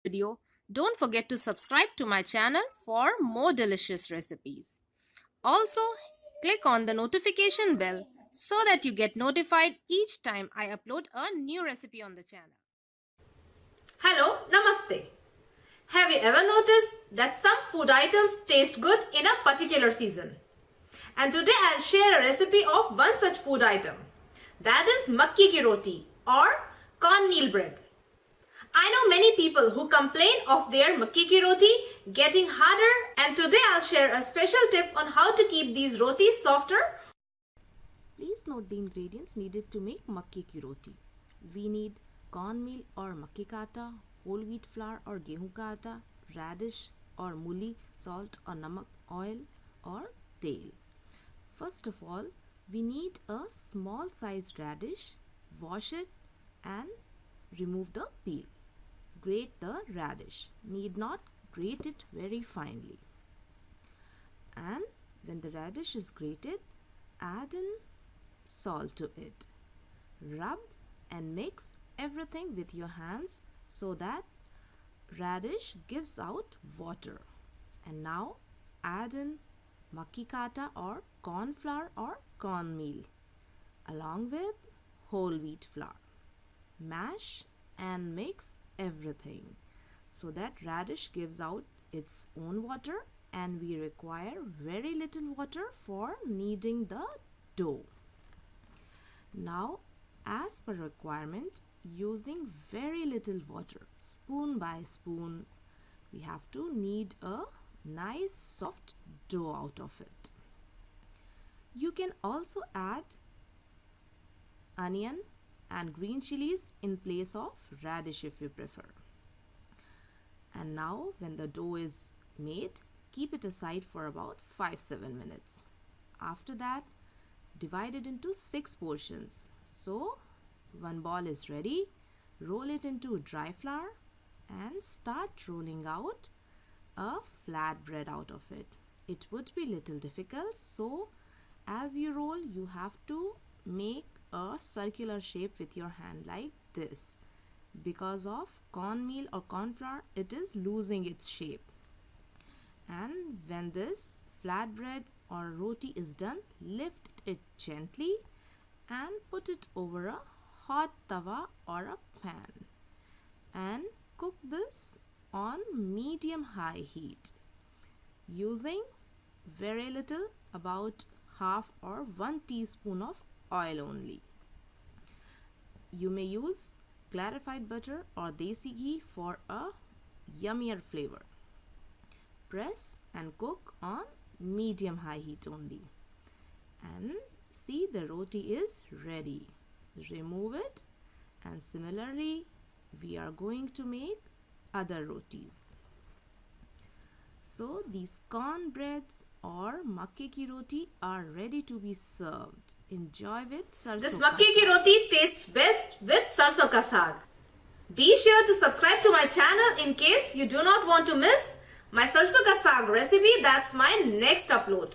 video, don't forget to subscribe to my channel for more delicious recipes. Also, click on the notification bell so that you get notified each time I upload a new recipe on the channel. Hello, Namaste. Have you ever noticed that some food items taste good in a particular season? And today I'll share a recipe of one such food item. That is Makke Ki Roti or cornmeal bread. I know many people who complain of their Makke Ki Roti getting harder, and today I'll share a special tip on how to keep these rotis softer. Please note the ingredients needed to make Makke Ki Roti. We need cornmeal or makke ka atta, whole wheat flour or gehu ka atta, radish or muli, salt or namak, oil or tel. First of all, we need a small sized radish. Wash it and remove the peel. Grate the radish. Need not grate it very finely. And when the radish is grated, add in salt to it. Rub and mix everything with your hands so that radish gives out water. And now add in makke ka atta or corn flour or cornmeal along with whole wheat flour. Mash and mix everything so that radish gives out its own water, and we require very little water for kneading the dough. Now, as per requirement, using very little water, spoon by spoon, we have to knead a nice soft dough out of it. You can also add onion and green chilies in place of radish if you prefer. And now when the dough is made, keep it aside for about 5-7 minutes. After that, divide it into 6 portions. So one ball is ready. Roll it into dry flour and start rolling out a flat bread out of it. It would be little difficult, so as you roll you have to make a circular shape with your hand like this. Because of cornmeal or corn flour, it is losing its shape. And when this flatbread or roti is done, lift it gently and put it over a hot tawa or a pan and cook this on medium high heat using very little, about half or 1 teaspoon of oil only. You may use clarified butter or desi ghee for a yummier flavor. Press and cook on medium high heat only. And see, the roti is ready. Remove it, and similarly we are going to make other rotis. So these corn breads or makke ki roti are ready to be served. Enjoy with sarson This ka Makke Ki saag. Roti tastes best with sarson ka saag. Be sure to subscribe to my channel in case you do not want to miss my sarson ka saag recipe. That's my next upload.